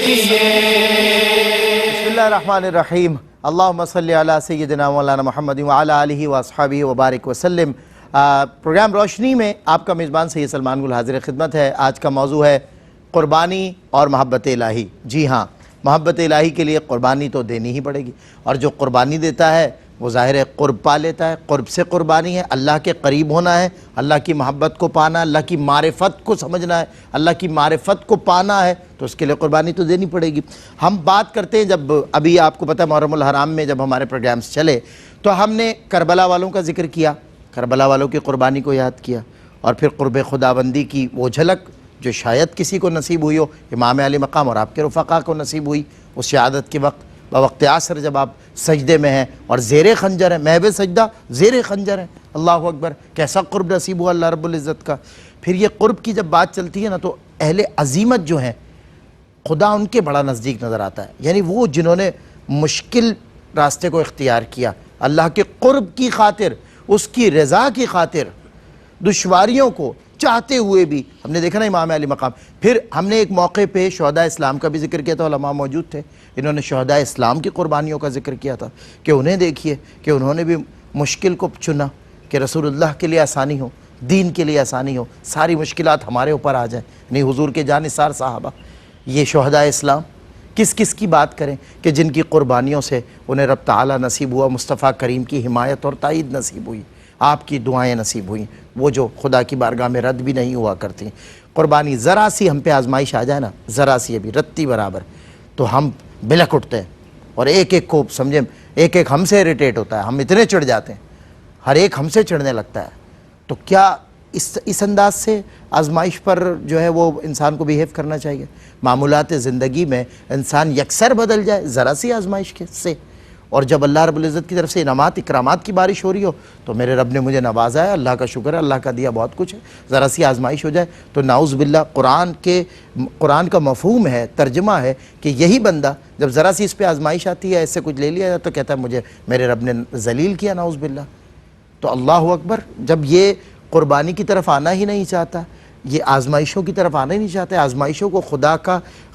بسم اللہ الرحمن الرحیم اللہم صلی علی سیدنا مولانا محمد وعلی آلہ واصحابہ وبارک وسلم۔ پروگرام روشنی میں آپ کا میزبان سید سلمان گل حاضر خدمت ہے۔ آج کا موضوع ہے قربانی اور محبت الہی۔ جی ہاں، محبت الہی کے لیے قربانی تو دینی ہی پڑے گی، اور جو قربانی دیتا ہے وہ ظاہر ہے قرب پا لیتا ہے۔ قرب سے قربانی ہے، اللہ کے قریب ہونا ہے، اللہ کی محبت کو پانا، اللہ کی معرفت کو سمجھنا ہے، اللہ کی معرفت کو پانا ہے، تو اس کے لیے قربانی تو دینی پڑے گی۔ ہم بات کرتے ہیں، جب ابھی آپ کو پتہ ہے محرم الحرام میں جب ہمارے پروگرامز چلے تو ہم نے کربلا والوں کا ذکر کیا، کربلا والوں کی قربانی کو یاد کیا، اور پھر قرب خداوندی کی وہ جھلک جو شاید کسی کو نصیب ہوئی ہو، امام علی مقام اور آپ کے رفقا کو نصیب ہوئی اس شہادت کے وقت، بوقت عصر جب آپ سجدے میں ہیں اور زیر خنجر ہیں، محو سجدہ زیر خنجر ہیں۔ اللہ اکبر، کیسا قرب نصیب ہوا اللہ رب العزت کا۔ پھر یہ قرب کی جب بات چلتی ہے نا تو اہل عزیمت جو ہیں خدا ان کے بڑا نزدیک نظر آتا ہے، یعنی وہ جنہوں نے مشکل راستے کو اختیار کیا اللہ کے قرب کی خاطر، اس کی رضا کی خاطر، دشواریوں کو چاہتے ہوئے بھی۔ ہم نے دیکھا نا امام علی مقام۔ پھر ہم نے ایک موقع پہ شہداء اسلام کا بھی ذکر کیا تھا، علماء موجود تھے، انہوں نے شہداء اسلام کی قربانیوں کا ذکر کیا تھا کہ انہیں دیکھیے کہ انہوں نے بھی مشکل کو چنا کہ رسول اللہ کے لیے آسانی ہو، دین کے لیے آسانی ہو، ساری مشکلات ہمارے اوپر آ جائیں، یعنی حضور کے جانثار صحابہ، یہ شہداء اسلام۔ کس کس کی بات کریں کہ جن کی قربانیوں سے انہیں رب تعالی نصیب ہوا، مصطفیٰ کریم کی حمایت اور تائید نصیب ہوئی، آپ کی دعائیں نصیب ہوئیں، وہ جو خدا کی بارگاہ میں رد بھی نہیں ہوا کرتی۔ قربانی ذرا سی ہم پہ آزمائش آ جائے نا، ذرا سی ابھی رتی برابر، تو ہم بلک اٹھتے ہیں، اور ایک ایک کو سمجھیں، ایک ایک ہم سے اریٹیٹ ہوتا ہے، ہم اتنے چڑھ جاتے ہیں، ہر ایک ہم سے چڑھنے لگتا ہے۔ تو کیا اس انداز سے آزمائش پر جو ہے وہ انسان کو بیہیو کرنا چاہیے؟ معمولات زندگی میں انسان یکسر بدل جائے ذرا سی آزمائش سے، اور جب اللہ رب العزت کی طرف سے انعامات اکرامات کی بارش ہو رہی ہو تو میرے رب نے مجھے نوازا ہے، اللہ کا شکر ہے، اللہ کا دیا بہت کچھ ہے، ذرا سی آزمائش ہو جائے تو نعوذ باللہ قرآن کا مفہوم ہے، ترجمہ ہے کہ یہی بندہ جب ذرا سی اس پہ آزمائش آتی ہے، ایسے کچھ لے لیا تو کہتا ہے مجھے میرے رب نے ذلیل کیا، نعوذ باللہ۔ تو اللہ اکبر، جب یہ قربانی کی طرف آنا ہی نہیں چاہتا، یہ آزمائشوں کی طرف آنا ہی نہیں چاہتا، آزمائشوں کو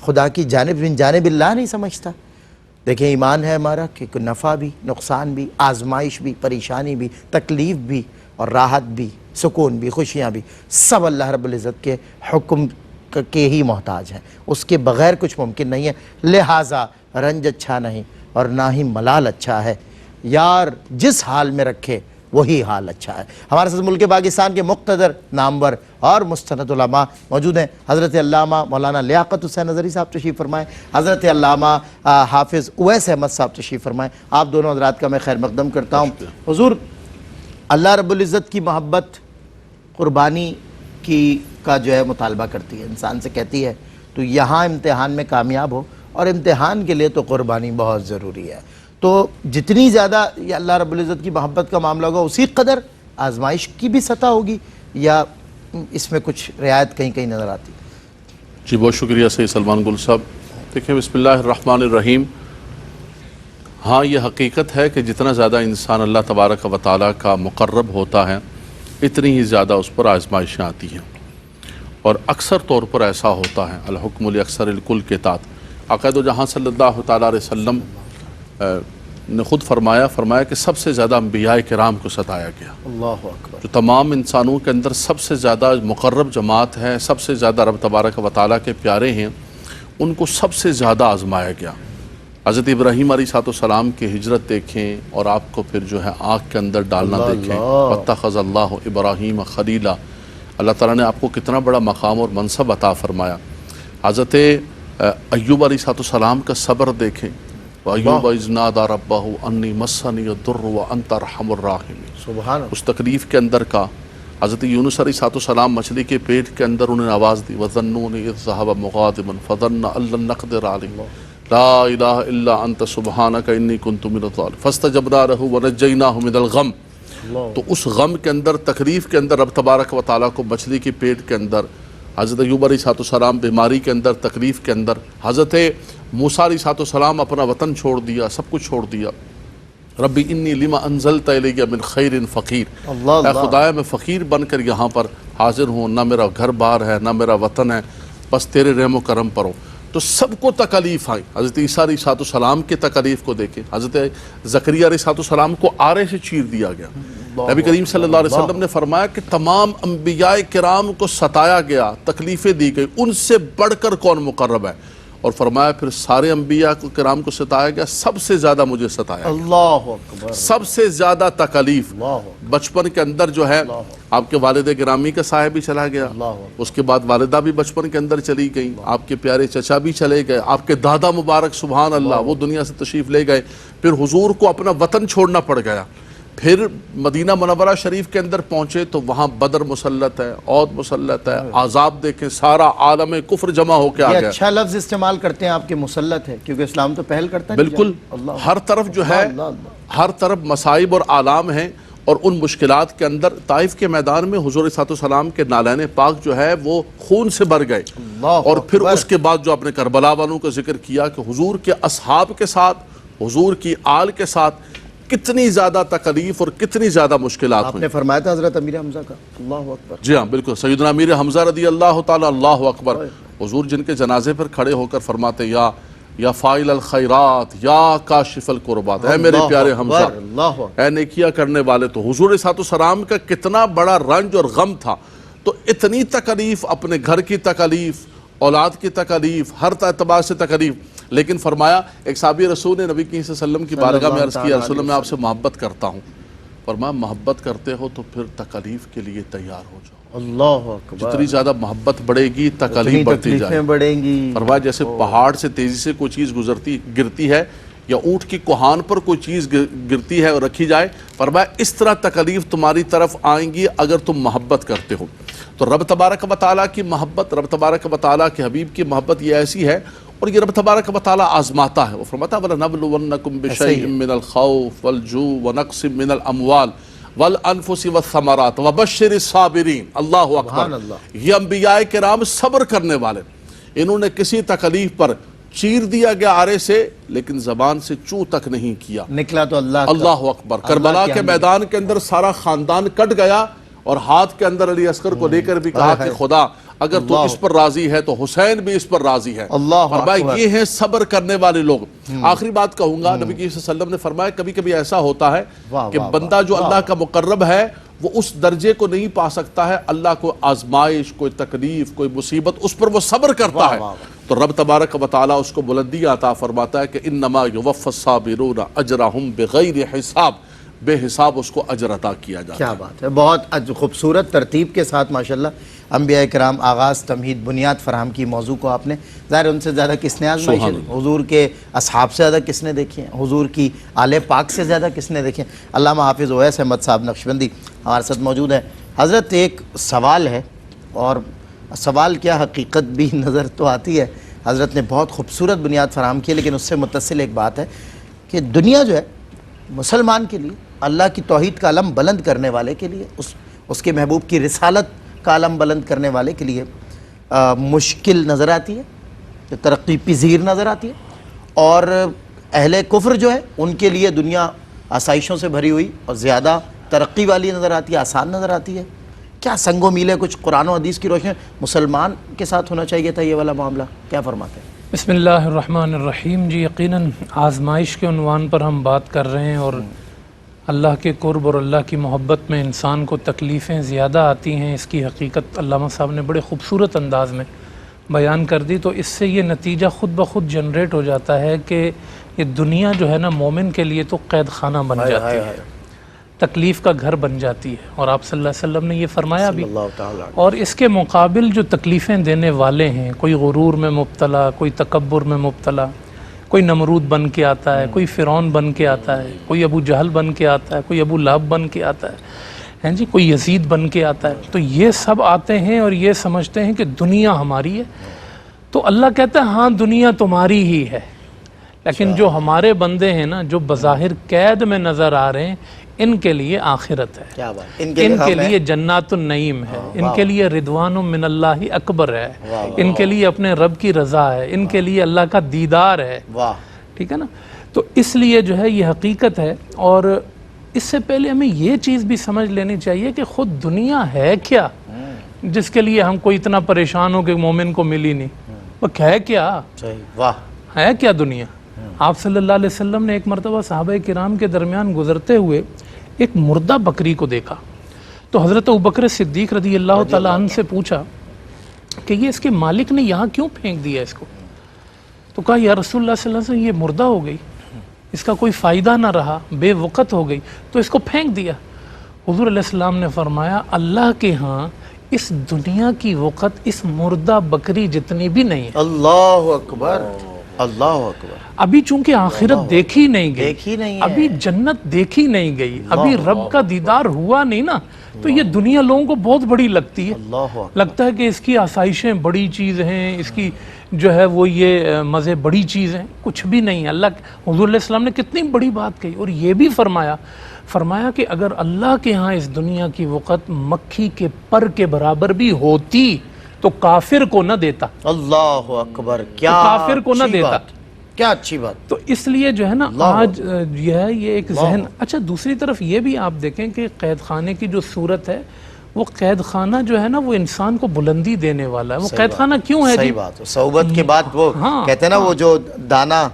خدا کی جانب من جانب اللہ نہیں سمجھتا۔ دیکھیں ایمان ہے ہمارا کہ نفع بھی، نقصان بھی، آزمائش بھی، پریشانی بھی، تکلیف بھی، اور راحت بھی، سکون بھی، خوشیاں بھی، سب اللہ رب العزت کے حکم کے ہی محتاج ہیں، اس کے بغیر کچھ ممکن نہیں ہے۔ لہٰذا رنج اچھا نہیں اور نہ ہی ملال اچھا ہے، یار جس حال میں رکھے وہی حال اچھا ہے۔ ہمارے ساتھ ملک پاکستان کے مقتدر، نامور اور مستند علماء موجود ہیں۔ حضرت علامہ مولانا لیاقت حسین نظری صاحب تشریف فرمائیں، حضرت علامہ حافظ اویس احمد صاحب تشریف فرمائیں۔ آپ دونوں حضرات کا میں خیر مقدم کرتا ہوں۔ حضور، اللہ رب العزت کی محبت قربانی کا جو ہے مطالبہ کرتی ہے، انسان سے کہتی ہے تو یہاں امتحان میں کامیاب ہو، اور امتحان کے لیے تو قربانی بہت ضروری ہے۔ تو جتنی زیادہ یہ اللہ رب العزت کی محبت کا معاملہ ہوگا اسی قدر آزمائش کی بھی سطح ہوگی، یا اس میں کچھ رعایت کہیں کہیں نظر آتی؟ جی بہت شکریہ سید سلمان گل صاحب۔ دیکھیں بسم اللہ الرحمن الرحیم، ہاں یہ حقیقت ہے کہ جتنا زیادہ انسان اللہ تبارک و تعالیٰ کا مقرب ہوتا ہے اتنی ہی زیادہ اس پر آزمائشیں آتی ہیں، اور اکثر طور پر ایسا ہوتا ہے، الحکم لاکثر الکل کے تحت آقا دو جہاں صلی اللہ تعالیٰ علیہ وسلم نے خود فرمایا کہ سب سے زیادہ انبیاء کرام کو ستایا گیا۔ اللہ اکبر۔ جو تمام انسانوں کے اندر سب سے زیادہ مقرب جماعت ہے، سب سے زیادہ رب تبارک و تعالیٰ کے پیارے ہیں، ان کو سب سے زیادہ آزمایا گیا۔ حضرت ابراہیم علیہ السلام کی ہجرت دیکھیں، اور آپ کو پھر جو ہے آگ کے اندر ڈالنا دیکھیں، وَاتَّخَذَ اللَّهُ إِبْرَاهِيمَ خَلِيلًا، اللہ تعالیٰ نے آپ کو کتنا بڑا مقام اور منصب عطا فرمایا۔ حضرت ایوب علیہ السلام کا صبر دیکھیں، وَأَيُّوبَ إِذْ نَادَىٰ رَبَّهُ أَنِّي مَسَّنِيَ الضُّرُّ وَأَنْتَ أَرْحَمُ الرَّاحِمِينَ، سبحان اللہ۔ اس تکلیف کے اندر کا حضرت یونس علیہ السلام مچھلی کے پیٹ کے اندر انہیں آواز دی، وَظَنُّونِ إِذْ ذَهَبَ مُغَاضِبًا فَظَنَّ أَن لَّن نَّقْدِرَ عَلَيْهِ لا الہ الا انت سبحانک انی کنت من الظالمین فاستجبنا لہ ونجیناہ من الغم۔ تو اس غم کے اندر، تکلیف کے اندر رب تبارک و تعالیٰ کو مچھلی کے پیٹ کے اندر، حضرت ایوب علیہ السلام بیماری کے اندر، تکلیف کے اندر، حضرت موسیٰ علیہ السلام اپنا وطن چھوڑ دیا، سب کچھ چھوڑ دیا، ربی انی لما انزلت الی من خیر فقیر، اے خدایا میں فقیر بن کر یہاں پر حاضر ہوں، نہ میرا گھر بار ہے، نہ میرا وطن ہے، بس تیرے رحم و کرم پر ہوں۔ تو تو سب کو تکلیف آئی. حضرت عیسیٰ علیہ السلام کے تکلیف کو دیکھیں. حضرت زکریا علیہ السلام کو آرے سے چیر دیا گیا. نبی کریم صلی اللہ علیہ وسلم نے فرمایا کہ تمام انبیاء کرام کو ستایا گیا, تکلیفیں دی گئی, ان سے بڑھ کر کون مقرب ہے؟ اور فرمایا پھر سارے انبیاء کرام کو ستایا گیا, سب سے زیادہ مجھے ستایا گیا. اللہ اکبر. سب سے زیادہ تکلیف بچپن کے اندر جو ہے آپ کے والد گرامی کا سایہ بھی چلا گیا, اس کے بعد والدہ بھی بچپن کے اندر چلی گئی, آپ کے پیارے چچا بھی چلے گئے, آپ کے دادا مبارک سبحان اللہ وہ دنیا سے تشریف لے گئے, پھر حضور کو اپنا وطن چھوڑنا پڑ گیا. پھر مدینہ منورہ شریف کے اندر پہنچے تو وہاں بدر مسلط ہے, عود مسلط ہے, عذاب دیکھیں, سارا عالم کفر جمع ہو کے آ یہ گیا. اچھا لفظ استعمال کرتے ہیں آپ کے مسلط ہے, کیونکہ اسلام تو پہل کرتا ہے. بالکل ہر طرف جو ہے ہر طرف مصائب اور آلام ہیں, اور ان مشکلات کے اندر طائف کے میدان میں حضور صلی اللہ علیہ وسلم کے نالین پاک جو ہے وہ خون سے بھر گئے. اور پھر اس کے بعد جو آپ نے کربلا والوں کا ذکر کیا کہ حضور کے اصحاب کے ساتھ, حضور کی آل کے ساتھ کتنی زیادہ تکلیف اور کتنی زیادہ مشکلات آپ ہوئی. نے فرمایا تھا حضرت امیر حمزہ کا. اللہ اکبر. جی ہاں بالکل, سیدنا امیر حمزہ رضی اللہ تعالی اللہ اکبر, حضور جن کے جنازے پر کھڑے ہو کر فرماتے یا فاعل الخیرات یا کاشف الکربات, اے میرے پیارے حمزہ, اے نیکیاں کرنے والے. تو حضور صلی اللہ علیہ وسلم کا کتنا بڑا رنج اور غم تھا, تو اتنی تکلیف, اپنے گھر کی تکلیف, اولاد کی تکلیف, ہر اعتبار سے تکلیف. لیکن فرمایا ایک صحابی رسول نے نبی کریم صلی اللہ علیہ وسلم کی بارگاہ میں عرض کیا, رسول اللہ میں آپ سے محبت کرتا ہوں. فرمایا محبت کرتے ہو تو پھر تکلیف کے لیے تیار ہو جاؤ. اللہ اکبر. جتنی زیادہ محبت بڑھے گی تکلیف بڑھتی جائے. بڑھیں گی. فرمایا جیسے پہاڑ سے تیزی سے کوئی چیز گرتی ہے, یا اونٹ کی کوہان پر کوئی چیز گرتی ہے اور رکھی جائے, فرمایا اس طرح تکلیف تمہاری طرف آئیں گی اگر تم محبت کرتے ہو. تو رب تبارک و تعالیٰ کی محبت, رب تبارک و تعالیٰ کے حبیب کی محبت یہ ایسی ہے, اور یہ رب تبارک و تعالیٰ آزماتا ہے. وہ فرماتا ہے وَلَنَبْلُوَنَّكُمْ بِشَيْءٍ مِّنَ الْخَوْفِ وَالْجُوعِ وَنَقْصٍ مِّنَ الْأَمْوَالِ وَالْأَنفُسِ وَالثَّمَرَاتِ وَبَشِّرِ الصَّابِرِينَ. اللہ اکبر. یہ انبیاء کرام صبر کرنے والے, انہوں نے کسی تکلیف پر چیر دیا گیا آرے سے, لیکن زبان سے چو تک نہیں کیا, نکلا تو اللہ اکبر. کربلا کے میدان کے اندر سارا خاندان کٹ گیا, اور ہاتھ کے اندر علی اصغر کو لے کر بھی کہا کہ خدا اگر تو اس پر راضی ہے تو حسین بھی اس پر راضی ہے. فرمایا یہ ہیں صبر کرنے والے لوگ. آخری بات کہوں گا, نبی کریم صلی اللہ علیہ وسلم نے فرمایا کبھی کبھی ایسا ہوتا ہے کہ بندہ جو اللہ کا مقرب ہے وہ اس درجے کو نہیں پا سکتا ہے, اللہ کو آزمائش, کوئی تکلیف, کوئی مصیبت, اس پر وہ صبر کرتا ہے, تو رب تبارک و تعالیٰ اس کو بلندی عطا فرماتا ہے کہ انما یوفی الصابرون اجرہم بغیر حساب, بے حساب اس کو اجر عطا کیا جاتا ہے. کیا بات ہے. بہت خوبصورت ترتیب کے ساتھ ماشاءاللہ انبیاء کرام آغاز, تمہید, بنیاد فراہم کی موضوع کو آپ نے. ظاہر ان سے زیادہ کس نے آزمائش, حضور کے اصحاب سے زیادہ کس نے دیکھی ہیں, حضور کی آل پاک سے زیادہ کس نے دیکھی ہیں. علامہ حافظ اویس احمد صاحب نقشبندی ہمارے ساتھ موجود ہیں. حضرت ایک سوال ہے, اور سوال کیا حقیقت بھی نظر تو آتی ہے. حضرت نے بہت خوبصورت بنیاد فراہم کی, لیکن اس سے متصل ایک بات ہے کہ دنیا جو ہے مسلمان کے لیے, اللہ کی توحید کا علم بلند کرنے والے کے لیے, اس کے محبوب کی رسالت کا علم بلند کرنے والے کے لیے مشکل نظر آتی ہے, ترقی پذیر نظر آتی ہے, اور اہل کفر جو ہے ان کے لیے دنیا آسائشوں سے بھری ہوئی اور زیادہ ترقی والی نظر آتی ہے, آسان نظر آتی ہے. کیا سنگ و میل ہے کچھ قرآن و حدیث کی روشنی مسلمان کے ساتھ ہونا چاہیے تھا یہ والا معاملہ, کیا فرماتے ہیں؟ بسم اللہ الرحمن الرحیم. جی یقیناً آزمائش کے عنوان پر ہم بات کر رہے ہیں, اور اللہ کے قرب اور اللہ کی محبت میں انسان کو تکلیفیں زیادہ آتی ہیں. اس کی حقیقت علامہ صاحب نے بڑے خوبصورت انداز میں بیان کر دی. تو اس سے یہ نتیجہ خود بخود جنریٹ ہو جاتا ہے کہ یہ دنیا جو ہے نا مومن کے لیے تو قید خانہ بن جاتی ہے, تکلیف کا گھر بن جاتی ہے. اور آپ صلی اللہ علیہ وسلم نے یہ فرمایا بھی. اور اس کے مقابل جو تکلیفیں دینے والے ہیں, کوئی غرور میں مبتلا, کوئی تکبر میں مبتلا, کوئی نمرود بن کے آتا ہے, کوئی فرعون بن کے آتا ہے, کوئی ابو جہل بن کے آتا ہے, کوئی ابو لہب بن کے آتا ہے جی, کوئی یزید بن کے آتا ہے. تو یہ سب آتے ہیں اور یہ سمجھتے ہیں کہ دنیا ہماری ہے. تو اللہ کہتا ہے ہاں دنیا تمہاری ہی ہے, لیکن جو ہمارے بندے ہیں نا, جو بظاہر قید میں نظر آ رہے ہیں, ان کے لیے آخرت ہے, ان کے لیے جنات النعیم ہے, ان کے لیے رضوان من اللہ اکبر ہے, ان کے لیے اپنے رب کی رضا ہے, ان کے لیے اللہ کا دیدار ہے. ٹھیک ہے نا. تو اس لیے جو ہے یہ حقیقت ہے. اور اس سے پہلے ہمیں یہ چیز بھی سمجھ لینی چاہیے کہ خود دنیا ہے کیا جس کے لیے ہم کوئی اتنا پریشان ہو کہ مومن کو ملی نہیں. وہ ہے کیا، صحیح، واہ، ہے کیا دنیا؟ آپ صلی اللہ علیہ وسلم نے ایک مرتبہ صحابہ کرام کے درمیان گزرتے ہوئے ایک مردہ بکری کو دیکھا، تو حضرت ابوبکر صدیق رضی اللہ تعالیٰ عنہ سے پوچھا کہ یہ اس کے مالک نے یہاں کیوں پھینک دیا اس کو؟ تو کہا یا رسول اللہ صلی اللہ علیہ وسلم یہ مردہ ہو گئی، اس کا کوئی فائدہ نہ رہا، بے وقت ہو گئی، تو اس کو پھینک دیا۔ حضور علیہ السلام نے فرمایا اللہ کے ہاں اس دنیا کی وقت اس مردہ بکری جتنی بھی نہیں ہے۔ اللہ اکبر، اللہ اکبر، ابھی چونکہ آخرت دیکھی نہیں گئی، دیکھی نہیں ہے، ابھی جنت دیکھی نہیں گئی، ابھی رب کا دیدار ہوا نہیں نا، تو یہ دنیا لوگوں کو بہت بڑی لگتی ہے، اللہ اکبر، لگتا ہے کہ اس کی آسائشیں بڑی چیز ہیں، اس کی جو ہے وہ یہ مزے بڑی چیز ہیں، کچھ بھی نہیں ہے۔ اللہ حضور علیہ السلام نے کتنی بڑی بات کہی، اور یہ بھی فرمایا کہ اگر اللہ کے ہاں اس دنیا کی وقت مکھی کے پر کے برابر بھی ہوتی تو کافر کو نہ دیتا، اللہ اکبر، کیا کافر کو نہ اچھی دیتا۔ بات، کیا اچھی بات، تو اس لیے جو ہے نا آج یہ ایک ذہن۔ اچھا دوسری طرف یہ بھی آپ دیکھیں کہ قید خانے کی جو صورت ہے، وہ قید خانہ جو ہے نا وہ انسان کو بلندی دینے والا ہے۔ وہ قید خانہ کیوں ہے؟ صحیح بات، صحبت کے بعد وہ کہتے ہیں نا وہ جو دانا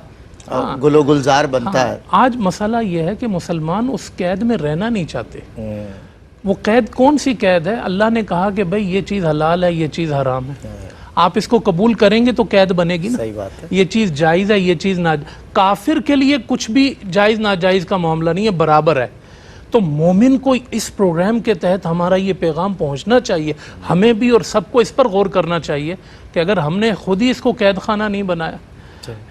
گل و گلزار بنتا ہے۔ آج مسئلہ یہ ہے کہ مسلمان اس قید میں رہنا نہیں چاہتے۔ وہ قید کون سی قید ہے؟ اللہ نے کہا کہ بھئی یہ چیز حلال ہے، یہ چیز حرام ہے، آپ اس کو قبول کریں گے تو قید بنے گی نا۔ صحیح بات ہے، یہ چیز جائز ہے، یہ چیز ناجائز۔ کافر کے لیے کچھ بھی جائز ناجائز کا معاملہ نہیں ہے، برابر ہے۔ تو مومن کو اس پروگرام کے تحت ہمارا یہ پیغام پہنچنا چاہیے، ہمیں بھی اور سب کو اس پر غور کرنا چاہیے کہ اگر ہم نے خود ہی اس کو قید خانہ نہیں بنایا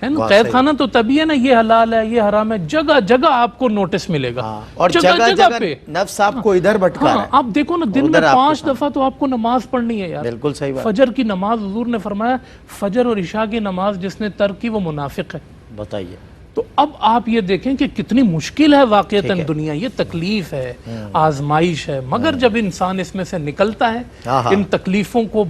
ہے نا، قید خانہ تو تبھی ہے نا، یہ حلال ہے، یہ حرام ہے، جگہ جگہ آپ کو نوٹس ملے گا، اور جگہ جگہ پہ نفس آپ کو ادھر بھٹکا رہا ہے۔ آپ دیکھو نا دن میں 5 دفعہ تو آپ کو نماز پڑھنی ہے یار۔ بالکل صحیح بات، فجر کی نماز حضور نے فرمایا فجر اور عشاء کی نماز جس نے ترک کی وہ منافق ہے۔ بتائیے، تو اب آپ یہ دیکھیں کہ کتنی مشکل ہے واقعتاً دنیا، یہ تکلیف ہے، آزمائش ہے، مگر جب انسان اس میں سے نکلتا ہے ان تکلیفوں کو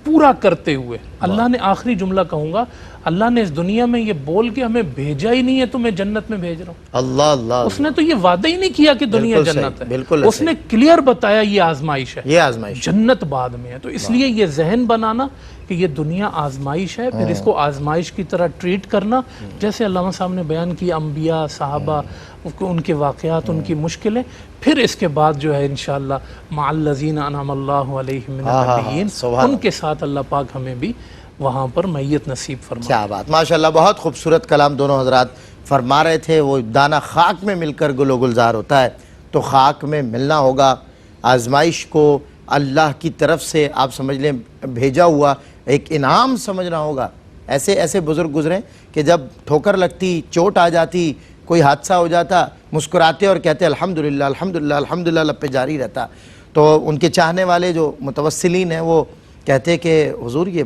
پورا کرتے ہوئے، اللہ نے آخری جملہ کہوں گا، اللہ نے اس دنیا میں یہ بول کے ہمیں بھیجا ہی نہیں ہے تمہیں جنت میں بھیج رہا ہوں، اللہ اللہ، اس نے تو یہ وعدہ ہی نہیں کیا کہ دنیا بالکل جنت صحیح، ہے، بالکل اس نے کلیئر بتایا یہ آزمائش ہے، یہ آزمائش، جنت بعد میں ہے۔ تو اس لیے یہ ذہن بنانا کہ یہ دنیا آزمائش ہے، پھر اس کو آزمائش کی طرح ٹریٹ کرنا، جیسے علامہ صاحب نے بیان کیا انبیاء، صحابہ، ان کے واقعات، ان کی مشکلیں، پھر اس کے بعد جو ہے انشاءاللہ مع الذین انعم اللہ علیہم من النبیین، ان کے ساتھ اللہ پاک ہمیں بھی وہاں پر میت نصیب فرمائے۔ کیا بات، ماشاءاللہ، بہت خوبصورت کلام دونوں حضرات فرما رہے تھے۔ وہ دانہ خاک میں مل کر گل و گلزار ہوتا ہے، تو خاک میں ملنا ہوگا۔ آزمائش کو اللہ کی طرف سے آپ سمجھ لیں بھیجا ہوا ایک انعام سمجھنا ہوگا۔ ایسے بزرگ گزرے کہ جب ٹھوکر لگتی، چوٹ آ جاتی، کوئی حادثہ ہو جاتا، مسکراتے اور کہتے الحمدللہ الحمدللہ الحمدللہ، لب پہ جاری رہتا۔ تو ان کے چاہنے والے جو متوسلین ہیں وہ کہتے کہ حضور یہ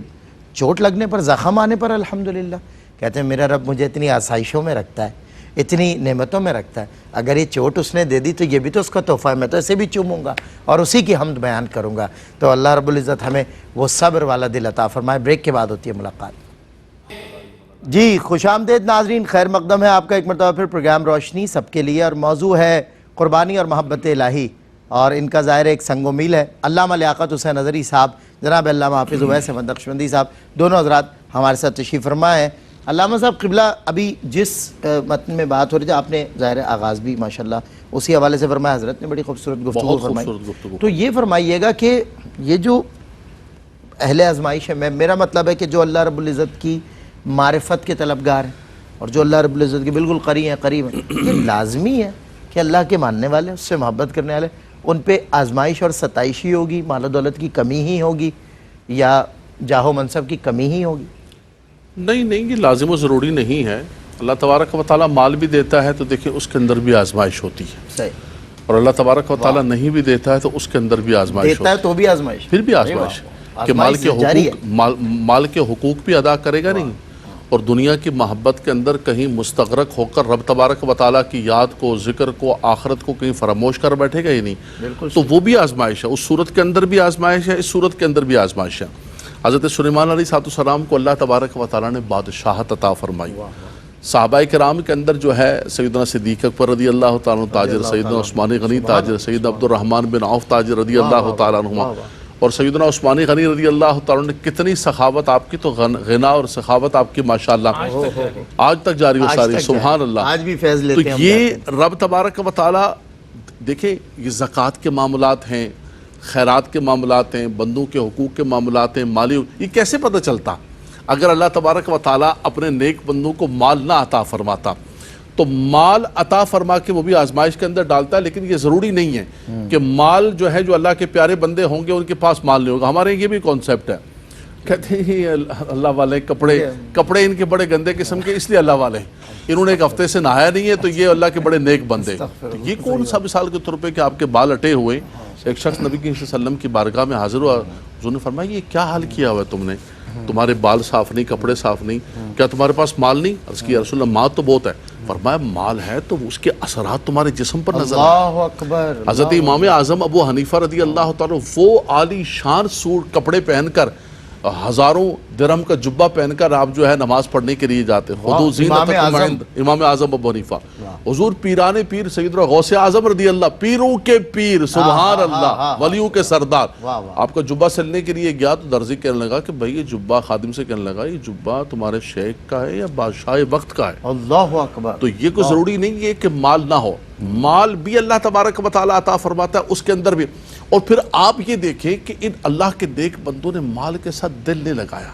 چوٹ لگنے پر، زخم آنے پر الحمدللہ؟ کہتے ہیں میرا رب مجھے اتنی آسائشوں میں رکھتا ہے، اتنی نعمتوں میں رکھتا ہے، اگر یہ چوٹ اس نے دے دی تو یہ بھی تو اس کا تحفہ ہے، میں تو اسے بھی چوموں گا اور اسی کی حمد بیان کروں گا۔ تو اللہ رب العزت ہمیں وہ صبر والا دل عطا فرمائے۔ بریک کے بعد ہوتی ہے ملاقات۔ جی خوش آمدید ناظرین، خیر مقدم ہے آپ کا ایک مرتبہ پھر پروگرام روشنی سب کے لیے، اور موضوع ہے قربانی اور محبت الہی، اور ان کا ظاہر ایک سنگ و میل ہے۔ علامہ لیاقت حسین اظہری صاحب، جناب علامہ حافظ اویس احمد نقشبندی صاحب، دونوں حضرات ہمارے ساتھ تشریف فرما ہے۔ علامہ صاحب قبلہ، ابھی جس متن میں بات ہو رہی تھی آپ نے ظاہر آغاز بھی ماشاءاللہ اسی حوالے سے فرمایا، حضرت نے بڑی خوبصورت گفتگو فرمائی۔ تو یہ فرمائیے گا کہ یہ جو اہل آزمائش ہے، میرا مطلب ہے کہ جو اللہ رب العزت کی معرفت کے طلبگار ہیں اور جو اللہ رب العزت کے بالکل قریب ہیں، یہ لازمی ہے کہ اللہ کے ماننے والے، اس سے محبت کرنے والے، ان پہ آزمائش اور ستائش ہی ہوگی، مال و دولت کی کمی ہی ہوگی یا جاہ و منصب کی کمی ہی ہوگی؟ نہیں، یہ لازم و ضروری نہیں ہے۔ اللہ تبارک و تعالیٰ مال بھی دیتا ہے تو دیکھیں اس کے اندر بھی آزمائش ہوتی ہے، صحیح، اور اللہ تبارک و تعالیٰ نہیں بھی دیتا ہے تو اس کے اندر بھی آزمائش دیتا ہے تو بھی آزمائش، پھر بھی آزمائش کہ مال کے حقوق بھی ادا کرے گا نہیں، اور دنیا کی محبت کے اندر کہیں مستغرق ہو کر رب تبارک و تعالیٰ کی یاد کو، ذکر کو، آخرت کو کہیں فراموش کر بیٹھے گا ہی نہیں، تو وہ بھی آزمائش ہے۔ اس صورت کے اندر بھی آزمائش ہے، اس صورت کے اندر بھی آزمائش ہے۔ حضرت سلیمان علیہ السلام کو اللہ تبارک و تعالیٰ نے بادشاہت عطا فرمائی۔ صحابہ کرام کے اندر جو ہے سیدنا صدیق اکبر رضی اللہ تعالیٰ عنہ تاجر، سیدنا عثمان غنی تاجر، سیدنا عبد الرحمن بن عوف تاجر رضی اللہ تعالیٰ عنہ، اور سیدنا عثمانی غنی رضی اللہ تعالیٰ نے کتنی سخاوت آپ کی، تو غنا اور سخاوت آپ کی ماشاءاللہ آج تک جاری و ساری، سبحان اللہ. آج بھی فیض تو لیتے ہیں ہم یہ جاتے رب تبارک و تعالیٰ دیکھیں، یہ زکوٰۃ کے معاملات ہیں، خیرات کے معاملات ہیں، بندوں کے حقوق کے معاملات ہیں، مالی، یہ کیسے پتہ چلتا؟ اگر اللہ تبارک و تعالیٰ اپنے نیک بندوں کو مال نہ عطا فرماتا، تو مال عطا فرما کے وہ بھی آزمائش کے اندر ڈالتا ہے، لیکن یہ ضروری نہیں ہے کہ مال جو ہے، جو اللہ کے پیارے بندے ہوں گے ان کے پاس مال نہیں ہوگا. ہمارے یہ بھی کانسیپٹ ہے، کہتے ہیں یہ اللہ والے کپڑے ان کے بڑے گندے قسم کے، اس لیے اللہ والے ہیں، انہوں نے ایک ہفتے سے نہایا نہیں ہے تو یہ اللہ کے بڑے نیک بندے. تو یہ کون سا مثال کے طور پہ کہ آپ کے بال اٹے ہوئے، ایک شخص نبی صلی اللہ علیہ وسلم کی بارگاہ میں حاضر ہوا، حضور نے فرمایا یہ کیا حال کیا ہوا ہے تم نے، تمہارے بال صاف نہیں، کپڑے صاف نہیں، کیا تمہارے پاس مال نہیں؟ عرض کیا رسول اللہ مال تو بہت ہے. فرمایا مال ہے تو اس کے اثرات تمہارے جسم پر نظر آئے. اللہ اکبر. حضرت امام اعظم ابو حنیفہ رضی اللہ تعالیٰ وہ عالی شان سوٹ کپڑے پہن کر، ہزاروں درہم کا جبہ پہن کر آپ جو ہے نماز پڑھنے کے لیے جاتے. خذوا زینتکم عند امام اعظم ابو حنیفہ. حضور پیران پیر سیدنا غوث اعظم رضی اللہ، پیروں کے پیر، سبحان اللہ، ولیوں کے سردار، آپ کا جبہ سلنے کے لیے گیا تو درزی کہنے لگا کہ بھئی یہ جبہ، خادم سے کہنے لگا یہ جبہ تمہارے شیخ کا ہے یا بادشاہ وقت کا ہے؟ اللہ اکبر. تو یہ کوئی ضروری نہیں ہے کہ مال نہ ہو، مال بھی اللہ تبارک و تعالیٰ عطا فرماتا ہے، اس کے اندر بھی. اور پھر آپ یہ دیکھیں کہ ان اللہ کے نیک بندوں نے مال کے ساتھ دل نہیں لگایا،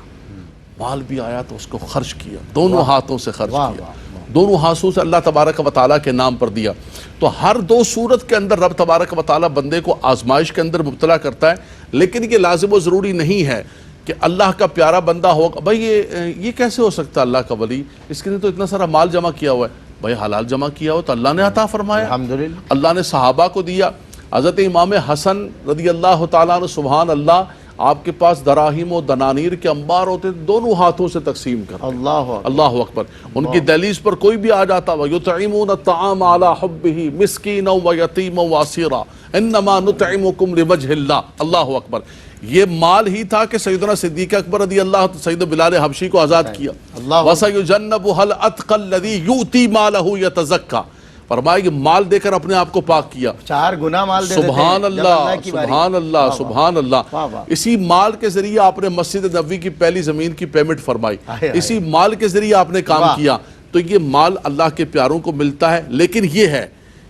مال بھی آیا تو اس کو خرچ کیا، دونوں ہاتھوں سے خرچ کیا، دونوں ہاتھوں سے اللہ تبارک و تعالیٰ کے نام پر دیا. تو ہر دو صورت کے اندر رب تبارک و تعالیٰ بندے کو آزمائش کے اندر مبتلا کرتا ہے، لیکن یہ لازم و ضروری نہیں ہے کہ اللہ کا پیارا بندہ ہوگا. بھائی یہ کیسے ہو سکتا ہے اللہ کا ولی، اس کے لیے تو اتنا سارا مال جمع کیا ہوا ہے. بھائی حلال جمع کیا ہو تو اللہ نے عطا فرمایا، الحمدللہ اللہ نے صحابہ کو دیا. حضرت امام حسن رضی اللہ تعالیٰ عنہ، سبحان اللہ، آپ کے پاس دراہیم و دنانیر کے انبار ہوتے تھے، دونوں ہاتھوں سے تقسیم کرتے. اللہ اکبر. ان کی دہلیز پر کوئی بھی آ جاتا، وَيُطْعِمُونَ الطَّعَامَ عَلَىٰ حُبِّهِ مِسْكِينًا وَيَتِيمًا وَأَسِيرًا إِنَّمَا نُطْعِمُكُمْ لِوَجْهِ اللَّهِ. اللہ اکبر. یہ مال ہی تھا کہ سیدنا صدیق اکبر رضی اللہ سید بلال حبشی کو آزاد کیا. وَسَيُجَنَّبُهَا الْأَتْقَى الَّذِي يُؤْتِي مَالَهُ يَتَزَكَّى. فرمایا کہ مال دے کر اپنے آپ کو پاک کیا. 4 گنا مال دے دیتے. سبحان اللہ، سبحان اللہ، سبحان اللہ. اسی مال کے ذریعے آپ نے مسجد نبوی کی پہلی زمین کی پیمنٹ فرمائی، اسی مال کے ذریعے آپ نے کام کیا. تو یہ مال اللہ کے پیاروں کو ملتا ہے. لیکن یہ ہے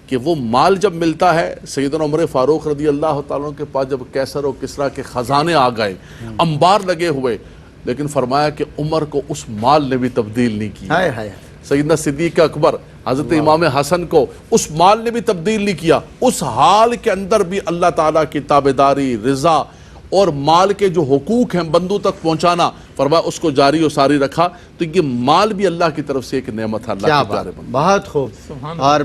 کہ وہ مال جب ملتا ہے، سیدنا عمر فاروق رضی اللہ تعالیٰ کے پاس جب کیسر و کسریٰ کے خزانے آ گئے، انبار لگے ہوئے، لیکن فرمایا کہ عمر کو اس مال نے بھی تبدیل نہیں کیا. سیدنا صدیق اکبر، حضرت امام حسن کو اس مال نے بھی تبدیل نہیں کیا. اس حال کے اندر بھی اللہ تعالیٰ کی تابعداری، رضا اور مال کے جو حقوق ہیں بندوں تک پہنچانا، فرمایا اس کو جاری و ساری رکھا. تو یہ مال بھی اللہ کی طرف سے ایک نعمت ہے. اللہ کے پیارے بندے. بہت خوب. اور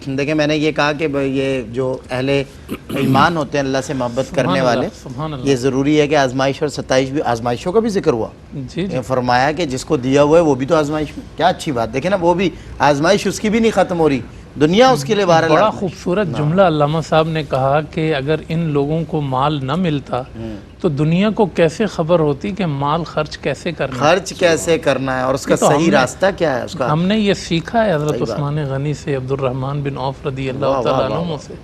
دیکھیں میں نے یہ کہا کہ یہ جو اہل ایمان ہوتے ہیں، اللہ سے محبت کرنے والے، یہ ضروری ہے کہ آزمائش اور ستائش بھی، آزمائشوں کا بھی ذکر ہوا. فرمایا کہ جس کو دیا ہوا ہے وہ بھی تو آزمائش میں. کیا اچھی بات. دیکھیں نا، وہ بھی آزمائش اس کی بھی نہیں ختم ہو رہی، دنیا اس کے لیے بہرحال. بڑا خوبصورت جملہ علامہ صاحب نے کہا کہ اگر ان لوگوں کو مال نہ ملتا تو دنیا کو کیسے خبر ہوتی کہ مال خرچ کیسے کرنا ہے اور اس کا صحیح راستہ کیا ہے. اس کا ہم نے یہ سیکھا ہے حضرت عثمان غنی سے، عبد الرحمن بن عوف رضی اللہ تعالیٰ عنہ سے،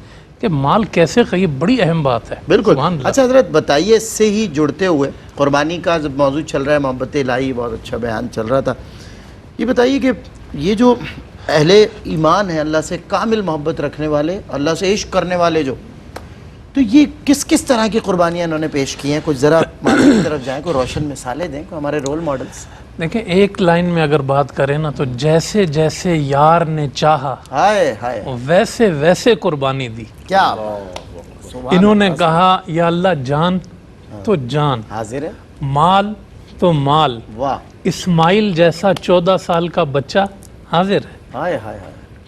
کہ مال کیسے، یہ بڑی اہم بات ہے. بالکل. اچھا حضرت بتائیے، اس سے ہی جڑتے ہوئے قربانی کا جب موضوع چل رہا ہے، محبت الہی، بہت اچھا بیان چل رہا تھا. یہ بتائیے کہ یہ جو اہل ایمان ہیں، اللہ سے کامل محبت رکھنے والے، اللہ سے عشق کرنے والے، جو تو یہ کس کس طرح کی قربانیاں انہوں نے پیش کی ہیں؟ کچھ ذرا معنی کی طرف جائیں، کوئی روشن مثالیں دیں، کوئی ہمارے رول ماڈلز. دیکھیں ایک لائن میں اگر بات کریں نا تو جیسے جیسے یار نے چاہا ویسے ویسے قربانی دی. کیا انہوں نے کہا یا اللہ جان تو جان، حاضر ہے، مال تو مال. واہ. اسماعیل جیسا 14 سال کا بچہ حاضر ہے،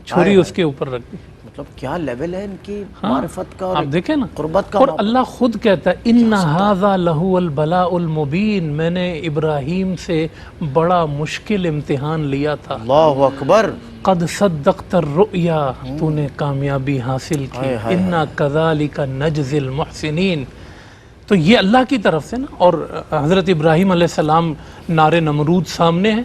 چھری اس کے اوپر رکھ دی. مطلب کیا لیول ہے ان کی معرفت کا، آپ دیکھیں نا قربت کا. اور اللہ خود کہتا ہے ان ھذا لہو البلاء المبین، میں نے ابراہیم سے بڑا مشکل امتحان لیا تھا. اللہ اکبر. قد صدقت الرؤیا، تو نے کامیابی حاصل کی. انا کذالک نجزی المحسنین. تو یہ اللہ کی طرف سے نا. اور حضرت ابراہیم علیہ السلام نار نمرود سامنے ہے،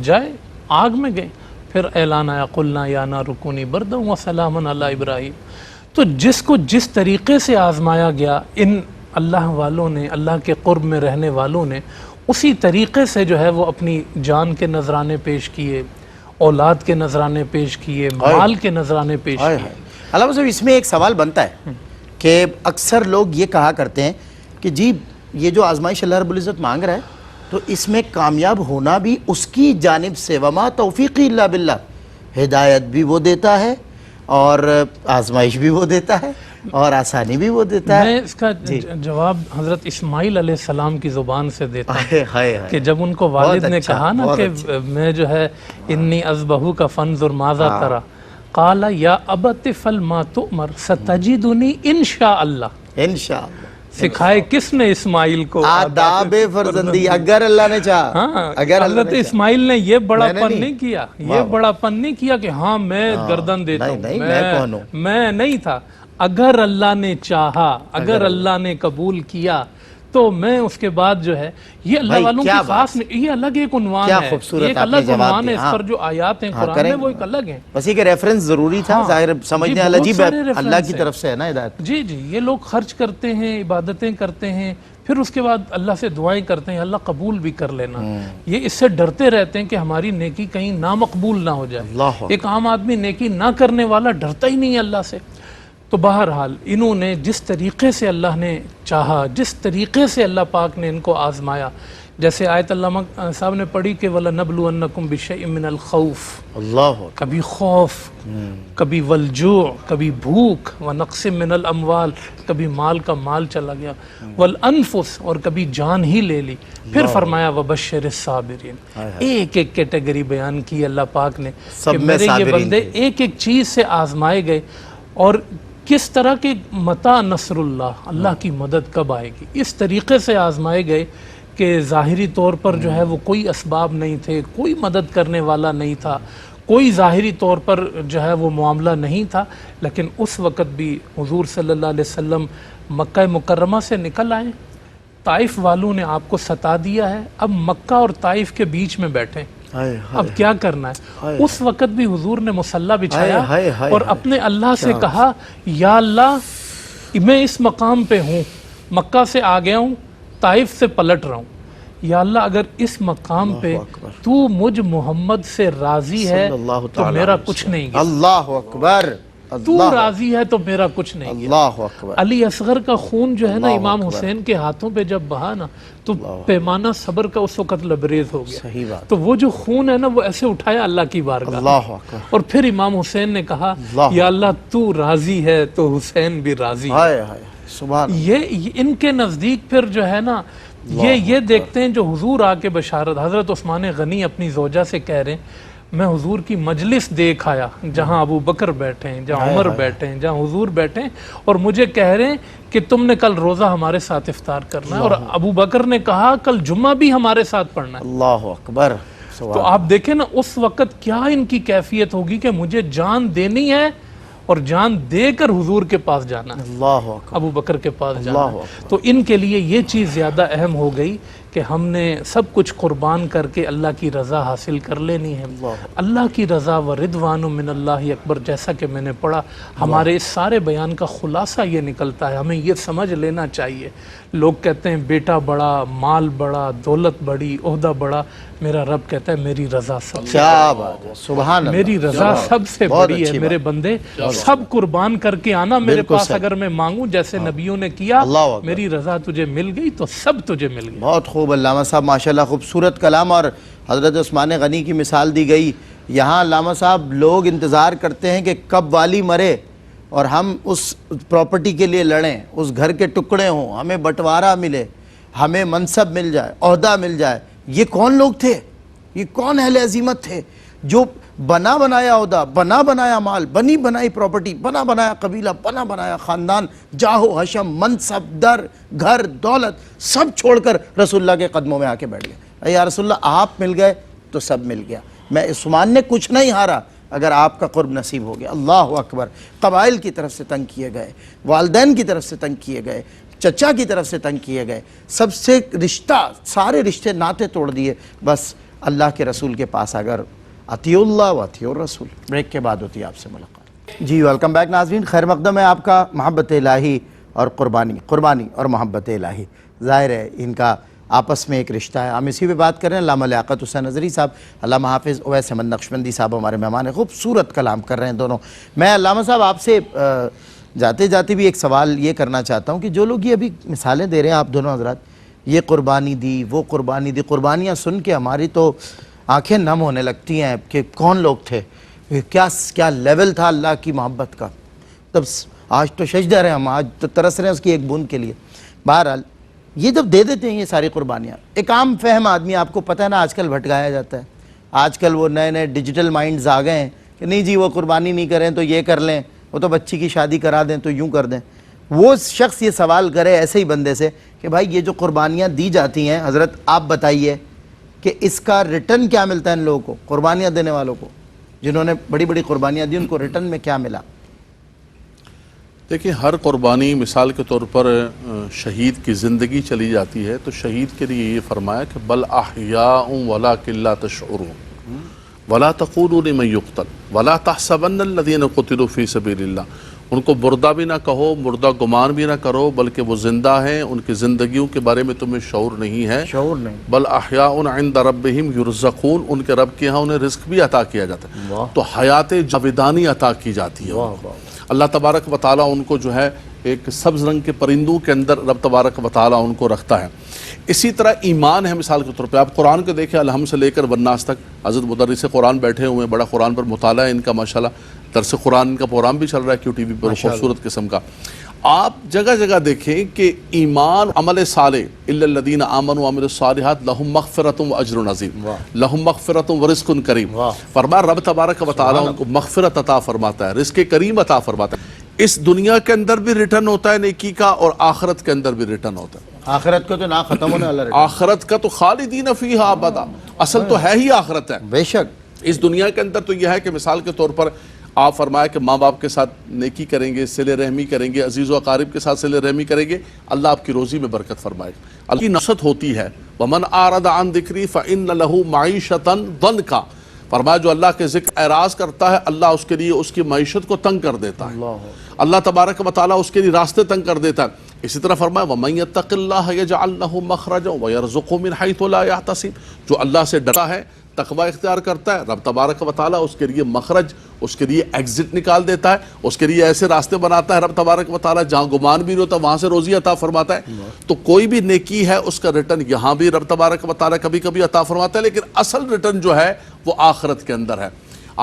جائے آگ میں گئے، پھر اعلان آیا قلنا یا نار کونی بردا وسلاما علی ابراہیم. تو جس کو جس طریقے سے آزمایا گیا، ان اللہ والوں نے، اللہ کے قرب میں رہنے والوں نے اسی طریقے سے جو ہے وہ اپنی جان کے نذرانے پیش کیے، اولاد کے نذرانے پیش کیے، مال کے نذرانے پیش کیے۔ علامہ صاحب اس میں ایک سوال بنتا ہے کہ اکثر لوگ یہ کہا کرتے ہیں کہ جی یہ جو آزمائش اللہ رب العزت مانگ رہا ہے تو اس میں کامیاب ہونا بھی اس کی جانب سے، وما توفیقی الا باللہ، ہدایت بھی وہ دیتا ہے اور آزمائش بھی وہ دیتا ہے اور آسانی بھی وہ دیتا ہے۔ میں اس کا جواب حضرت اسماعیل علیہ السلام کی زبان سے دیتا ہوں کہ جب ان کو والد نے کہا نا کہ میں جو ہے انی اذبحوک فانظر ماذا ترى قال یا ابت افعل ما تؤمر ستجدنی انشاءاللہ۔ انشاءاللہ سکھائے کس نے اسماعیل کو؟ آداب فرزندی، اگر اللہ نے چاہا۔ ہاں، اگر حضرت اسماعیل نے یہ بڑا پن نہیں کیا، یہ بڑا پن نہیں کیا کہ ہاں میں گردن دیتا ہوں، میں نہیں تھا۔ اگر اللہ نے چاہا، اگر اللہ نے قبول کیا تو میں اس کے بعد جو ہے یہ اللہ والوں کی خاص، یہ الگ ایک عنوان ہے، یہ ایک الگ عنوان ہے، اس پر جو آیات ہیں قرآن میں وہ ایک الگ ہیں۔ بس یہ کہ ریفرنس ضروری تھا، ظاہر سمجھنے والا عجیب ہے، اللہ کی طرف سے ہے نا ہدایت۔ جی جی، یہ لوگ خرچ کرتے ہیں، عبادتیں کرتے ہیں، پھر اس کے بعد اللہ سے دعائیں کرتے ہیں اللہ قبول بھی کر لینا، یہ اس سے ڈرتے رہتے ہیں کہ ہماری نیکی کہیں نامقبول نہ ہو جائے۔ ایک عام آدمی نیکی نہ کرنے والا ڈرتا ہی نہیں ہے اللہ سے۔ تو بہرحال انہوں نے جس طریقے سے اللہ نے چاہا، جس طریقے سے اللہ پاک نے ان کو آزمایا، جیسے آیت علامہ صاحب نے پڑھی کہ وَلَنَبْلُوَنَّكُمْ بِشَيْءٍ مِّنَ الْخَوْفِ، اللہ کبھی خوف، کبھی والجوع، کبھی بھوک، وَنَقْصٍ مِّنَ الْأَمْوَالِ، کبھی مال کا مال چلا گیا، وَالْأَنفُسِ، اور کبھی جان ہی لے لی۔ پھر فرمایا وَبَشِّرِ الصَّابِرِينَ، ایک ایک کیٹیگری بیان کی اللہ پاک نے کہ میرے یہ بندے ایک ایک چیز سے آزمائے گئے، اور کس طرح کے متى نصر اللہ، اللہ کی مدد کب آئے گی، اس طریقے سے آزمائے گئے کہ ظاہری طور پر جو ہے وہ کوئی اسباب نہیں تھے، کوئی مدد کرنے والا نہیں تھا، کوئی ظاہری طور پر جو ہے وہ معاملہ نہیں تھا، لیکن اس وقت بھی حضور صلی اللہ علیہ وسلم مکہ مکرمہ سے نکل آئے، طائف والوں نے آپ کو ستا دیا ہے، اب مکہ اور طائف کے بیچ میں بیٹھے، اب کیا کرنا ہے؟ اس وقت بھی حضور نے مصلی بچھایا اور اپنے اللہ سے کہا یا اللہ میں اس مقام پہ ہوں، مکہ سے آ گیا ہوں، طائف سے پلٹ رہا ہوں، یا اللہ اگر اس مقام پہ تو مجھ محمد سے راضی ہے تو میرا کچھ نہیں گیا، اللہ اکبر، تو راضی ہے تو میرا کچھ نہیں گیا۔ اللہ اکبر۔ علی اصغر کا خون جو ہے نا امام حسین کے ہاتھوں پہ جب بہا نا تو پیمانہ صبر کا اس وقت لبریز ہو گیا، صحیح بات۔ تو وہ جو خون ہے نا وہ ایسے اٹھایا اللہ کی بارگاہ، اللہ اکبر۔ اور پھر امام حسین نے کہا یا اللہ تو راضی ہے تو حسین بھی راضی ہے۔ ہائے ہائے سبحان۔ یہ ان کے نزدیک پھر جو ہے نا یہ دیکھتے ہیں جو حضور آ کے بشارت، حضرت عثمان غنی اپنی زوجہ سے کہہ رہے ہیں میں حضور کی مجلس دیکھ آیا جہاں ابو بکر بیٹھے ہیں، جہاں عمر بیٹھے ہیں، جہاں حضور بیٹھے ہیں، اور مجھے کہہ رہے ہیں کہ تم نے کل روزہ ہمارے ساتھ افطار کرنا ہے، اور ابو بکر نے کہا کل جمعہ بھی ہمارے ساتھ پڑھنا ہے۔ اللہ اکبر۔ تو آپ دیکھیں نا اس وقت کیا ان کی کیفیت ہوگی کہ مجھے جان دینی ہے اور جان دے کر حضور کے پاس جانا ہے، اللہ اکبر، ابو بکر کے پاس جانا ہے۔ تو ان کے لیے یہ چیز زیادہ اہم ہو گئی کہ ہم نے سب کچھ قربان کر کے اللہ کی رضا حاصل کر لینی ہے۔ اللہ کی رضا و رضوان من اللہ اکبر، جیسا کہ میں نے پڑھا، ہمارے اس سارے بیان کا خلاصہ یہ نکلتا ہے، ہمیں یہ سمجھ لینا چاہیے۔ لوگ کہتے ہیں بیٹا بڑا، مال بڑا، دولت بڑی، عہدہ بڑا، میرا رب کہتا ہے میری رضا سب سے، کیا بات ہے، سبحان اللہ، میری رضا سب سے بڑی ہے۔ میرے بندے سب قربان کر کے آنا میرے پاس، اگر میں مانگوں جیسے نبیوں نے کیا، میری رضا تجھے مل گئی تو سب تجھے مل گئی۔ بہت خوب علامہ صاحب، ماشاءاللہ خوبصورت کلام، اور حضرت عثمان غنی کی مثال دی گئی۔ یہاں علامہ صاحب لوگ انتظار کرتے ہیں کہ کب والی مرے اور ہم اس پراپرٹی کے لیے لڑیں، اس گھر کے ٹکڑے ہوں، ہمیں بٹوارہ ملے، ہمیں منصب مل جائے، عہدہ مل جائے۔ یہ کون لوگ تھے؟ یہ کون اہل عظیمت تھے جو بنا بنایا عہدہ، بنا بنایا مال، بنی بنائی پراپرٹی، بنا بنایا قبیلہ، بنا بنایا خاندان، جاہ و حشم، منصب، در، گھر، دولت سب چھوڑ کر رسول اللہ کے قدموں میں آ کے بیٹھ گئے۔ اے یا رسول اللہ آپ مل گئے تو سب مل گیا، میں عثمان نے کچھ نہیں ہارا اگر آپ کا قرب نصیب ہو گیا۔ اللہ اکبر۔ قبائل کی طرف سے تنگ کیے گئے، والدین کی طرف سے تنگ کیے گئے، چچا کی طرف سے تنگ کیے گئے، سب سے رشتہ، سارے رشتے ناطے توڑ دیے، بس اللہ کے رسول کے پاس اگر اطیع اللہ و اطیع الرسول۔ بریک کے بعد ہوتی ہے آپ سے ملاقات۔ جی ویلکم بیک ناظرین، خیر مقدم ہے آپ کا، محبت الہی اور قربانی اور محبت الہی، ظاہر ہے ان کا آپس میں ایک رشتہ ہے۔ ہم اسی پہ بات کر رہے ہیں۔ علامہ لیاقت حسین نظری صاحب، علامہ حافظ اویس احمد نقشبندی صاحب ہمارے مہمان ہیں، خوبصورت کلام کر رہے ہیں دونوں۔ میں علامہ صاحب آپ سے جاتے جاتے بھی ایک سوال یہ کرنا چاہتا ہوں کہ جو لوگ یہ ابھی مثالیں دے رہے ہیں آپ دونوں حضرات، یہ قربانی دی، وہ قربانی دی، قربانیاں سن کے ہماری تو آنکھیں نم ہونے لگتی ہیں کہ کون لوگ تھے، کیا لیول تھا اللہ کی محبت کا۔ تب آج تو شجدر ہیں ہم، آج تو ترس رہے ہیں اس کی ایک بوند کے لیے۔ بہرحال یہ جب دے دیتے ہیں یہ ساری قربانیاں، ایک عام فہم آدمی، آپ کو پتہ ہے نا آج کل بھٹکایا جاتا ہے، آج کل وہ نئے ڈیجیٹل مائنڈز آ گئے ہیں کہ نہیں جی وہ قربانی نہیں کریں تو یہ کر لیں، وہ تو بچی کی شادی کرا دیں تو یوں کر دیں۔ وہ شخص یہ سوال کرے ایسے ہی بندے سے کہ بھائی یہ جو قربانیاں دی جاتی ہیں حضرت آپ بتائیے کہ اس کا ریٹرن کیا ملتا ہے ان لوگوں کو، قربانیاں دینے والوں کو، جنہوں نے بڑی بڑی قربانیاں دی، ان کو ریٹرن میں کیا ملا؟ دیکھیں، ہر قربانی مثال کے طور پر شہید کی زندگی چلی جاتی ہے تو شہید کے لیے یہ فرمایا کہ بل احیاء ولکن لا تشعرون ولا تقولوا لمن یقتل ولا تحسبن الذین قتلوا فی سبیل اللہ۔ ان کو مردہ بھی نہ کہو، مردہ گمان بھی نہ کرو، بلکہ وہ زندہ ہیں، ان کی زندگیوں کے بارے میں تمہیں شعور نہیں ہے۔ شعور نہیں۔ بل احیاء عند ربہم یرزقون، ان کے رب کے ہاں انہیں رزق بھی عطا کیا جاتا ہے، تو حیات جاودانی عطا کی جاتی ہے۔ اللہ تبارک و تعالیٰ ان کو جو ہے ایک سبز رنگ کے پرندوں کے اندر رب تبارک و تعالیٰ ان کو رکھتا ہے۔ اسی طرح ایمان ہے، مثال کے طور پہ آپ قرآن کو دیکھیں، الحمد سے لے کر والناس تک حضرت مدرس قرآن بیٹھے ہوئے ہیں، بڑا قرآن پر مطالعہ ہے ان کا ماشاءاللہ، درس قرآن کا پروگرام بھی چل رہا ہے کیو ٹی وی پر، خوبصورت قسم کا۔ آپ جگہ جگہ دیکھیں کہ ایمان، عمل صالح، الا الذین آمنوا وعملوا الصالحات لہم مغفرۃ واجر عظیم، لہم مغفرۃ ورزق کریم۔ فرمایا رب تبارک و تعالیٰ ان کو مغفرت عطا فرماتا ہے، رزق کریم عطا فرماتا ہے۔ اس دنیا کے اندر بھی ریٹرن ہوتا ہے نیکی کا، اور آخرت کے اندر بھی ریٹرن ہوتا ہے۔ آخرت کو تو نہ ختم ہونے والا ریٹرن، آخرت کا تو خالدین فیہا ابدا، اصل تو ہے ہی آخرت ہے۔ بے شک۔ اس دنیا کے اندر تو یہ ہے کہ مثال کے طور پر آپ فرمایا کہ ماں باپ کے ساتھ نیکی کریں گے، صلہ رحمی کریں گے، عزیز و اقارب کے ساتھ صلہ رحمی کریں گے، اللہ آپ کی روزی میں برکت فرمائے گا۔ اللہ کی نصرت ہوتی ہے، وَمَنْ أَعْرَضَ عَنْ ذِكْرِي فَإِنَّ لَهُ مَعِيشَةً ضَنْكًا۔ فرمایا جو اللہ کے ذکر اعراض کرتا ہے اللہ اس کے لیے اس کی معیشت کو تنگ کر دیتا ہے، اللہ تبارک و تعالیٰ اس کے لیے راستے تنگ کر دیتا ہے۔ اسی طرح فرمایا وَمَنْ يَتَّقِ اللَّهَ يَجْعَلْ لَهُ مَخْرَجًا وَيَرْزُقْهُ مِنْ حَيْثُ لَا يَحْتَسِبُ۔ جو اللہ سے ڈرتا ہے، تقوی اختیار کرتا ہے، رب تبارک و تعالیٰ اس کے لیے مخرج، اس کے لیے ایگزٹ نکال دیتا ہے، اس کے لیے ایسے راستے بناتا ہے رب تبارک و تعالیٰ جہاں گمان بھی نہیں ہوتا وہاں سے روزی عطا فرماتا ہے۔ تو کوئی بھی نیکی ہے اس کا ریٹرن یہاں بھی رب تبارک و تعالیٰ کبھی کبھی عطا فرماتا ہے، لیکن اصل ریٹرن جو ہے وہ آخرت کے اندر ہے۔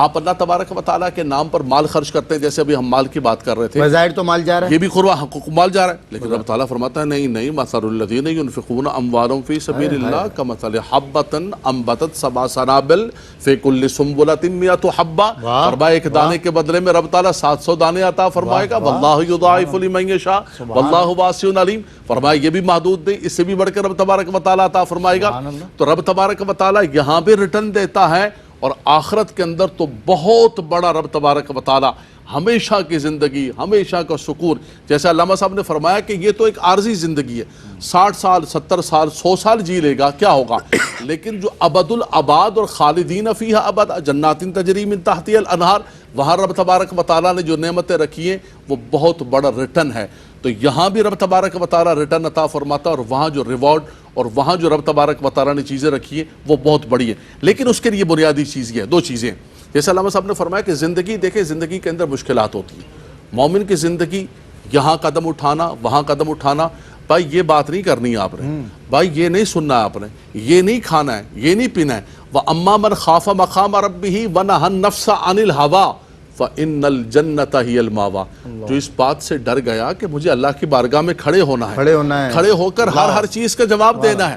آپ اللہ تبارک و تعالیٰ کے نام پر مال خرچ کرتے ہیں، جیسے ابھی ہم مال کی بات کر رہے تھے، بظاہر تو مال جا رہا ہے، یہ بھی قربان حقوق مال جا رہا ہے، لیکن رب تعالیٰ فرماتا ہے نہیں، مثل الذین ينفقون اموالهم فی سبیل اللہ کمثل حبۃ انبتت سبع سنابل فی کل سنبلۃ مئۃ حبۃ۔ فرمایا ایک دانے کے بدلے میں رب تعالیٰ 700 دانے عطا فرمائے گا، واللہ یضاعف لمن یشاء واللہ واسع علیم۔ فرمایا یہ بھی محدود نہیں، اس سے بھی بڑھ کر رب تبارک و تعالیٰ عطا فرمائے گا۔ تو رب تبارک و تعالیٰ یہاں بھی ریٹرن دیتا ہے، اور آخرت کے اندر تو بہت بڑا رب تبارک و تعالیٰ ہمیشہ کی زندگی، ہمیشہ کا سکون۔ جیسے علامہ صاحب نے فرمایا کہ یہ تو ایک عارضی زندگی ہے، 60 سال 70 سال 100 سال جی لے گا کیا ہوگا، لیکن جو ابد الاباد اور خالدین فیہا ابدا، جنات تجری من تحتہا الانہار، وہاں رب تبارک و تعالیٰ نے جو نعمتیں رکھی ہیں وہ بہت بڑا ریٹرن ہے۔ تو یہاں بھی رب تبارک و تعالیٰ ریٹرن عطا فرماتا ہے، اور وہاں جو ریوارڈ اور وہاں جو رب تبارک و تعالیٰ نے چیزیں رکھی ہیں وہ بہت بڑی ہیں۔ لیکن اس کے لیے بنیادی چیز یہ ہے، دو چیزیں، جیسے علامہ صاحب نے فرمایا کہ زندگی دیکھیں، زندگی کے اندر مشکلات ہوتی ہیں، مومن کی زندگی یہاں قدم اٹھانا وہاں قدم اٹھانا، بھائی یہ بات نہیں کرنی ہے آپ نے، بھائی یہ نہیں سننا ہے آپ نے، یہ نہیں کھانا ہے، یہ نہیں پینا ہے۔ وَأَمَّا مَنْ خَافَ مَقَامَ رَبِّهِ وَنَهَى النَّفْسَ عَنِ الْهَوَىٰ فَإِنَّ الْجَنَّةَ هِيَ الْمَأْوَىٰ۔ جو اس بات سے ڈر گیا کہ مجھے اللہ کی بارگاہ میں کھڑے ہونا ہے، کھڑے ہو کر ہر چیز کا جواب دینا ہے،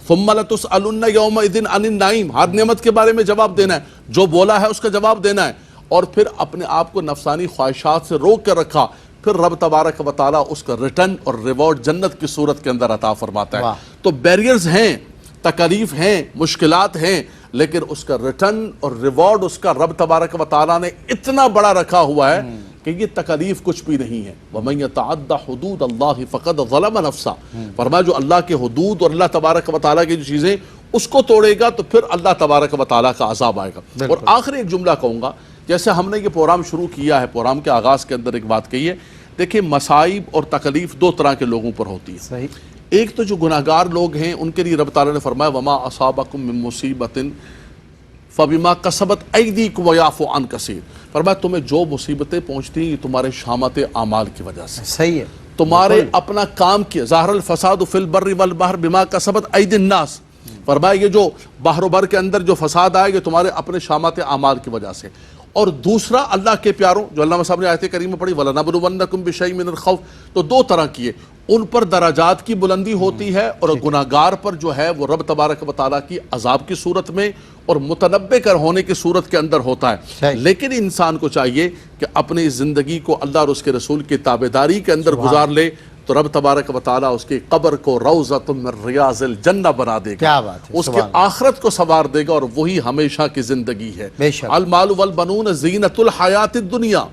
ثُمَّ لَتُسْأَلُنَّ يَوْمَئِذٍ عَنِ النَّعِيمِ، ہر نعمت کے بارے میں جواب دینا ہے، جو بولا ہے اس کا جواب دینا ہے، اور پھر اپنے آپ کو نفسانی خواہشات سے روک کر رکھا، پھر رب تبارک و تعالیٰ اس کا ریٹرن اور ریوارڈ جنت کی صورت کے اندر عطا فرماتا ہے۔ تو بیریئرز ہیں، تکالیف ہیں، مشکلات ہیں، لیکن اس کا ریٹرن اور ریوارڈ اس کا رب تبارک و تعالیٰ نے اتنا بڑا رکھا ہوا ہے کہ یہ تکالیف کچھ بھی نہیں ہے۔ وَمَن يَتَعَدَّ حُدُودَ اللَّهِ فَقَدْ ظَلَمَ نَفْسَهُ۔ فرمایا جو اللہ کے حدود اور اللہ تبارک و تعالیٰ کی جو چیزیں اس کو توڑے گا تو پھر اللہ تبارک و تعالیٰ کا عذاب آئے گا۔ اور آخری ایک جملہ کہوں گا، جیسے ہم نے یہ پروگرام شروع کیا ہے، پروگرام کے آغاز کے اندر ایک بات کہی ہے، دیکھیں مصائب اور تکلیف دو طرح کے لوگوں پر ہوتی ہے. صحیح. ایک تو جو گناہگار لوگ ہیں ان کے لیے رب تعالیٰ نے فرمایا وما اصابکم من مصیبت فبما کسبت ایدیکم ویعفو عن کثیر. فرمایا تمہیں جو مصیبتیں پہنچتی ہیں یہ تمہارے شامت اعمال کی وجہ سے. صحیح ہے. تمہارے اپنا کام کیا. ظاہر الفساد فی البر والبحر بما کسبت ایدی الناس. فرمایا یہ جو بحر و بر کے اندر جو فساد آئے یہ تمہارے اپنے شامت اعمال کی وجہ سے. اور دوسرا اللہ کے پیاروں جو علامہ صاحب نے آیت کریمہ پڑھی وَلَنَبْلُوَنَّكُمْ بِشَيْءٍ مِّنَ الْخَوْفِ, تو دو طرح کی ہے. ان پر درجات کی بلندی ہوتی ہے اور گناہگار پر جو ہے وہ رب تبارک و تعالیٰ کی عذاب کی صورت میں اور متنبع کر ہونے کی صورت کے اندر ہوتا ہے. لیکن انسان کو چاہیے کہ اپنی زندگی کو اللہ اور اس کے رسول کی تابعداری کے اندر گزار لے تو رب تبارک و تعالیٰ اس کی قبر کو روضۃ من ریاض الجنہ بنا دے گا. کیا بات ہے. اس کے آخرت کو سنوار دے گا اور وہی ہمیشہ کی زندگی ہے. المال والبنون زینۃ الحیات الدنیا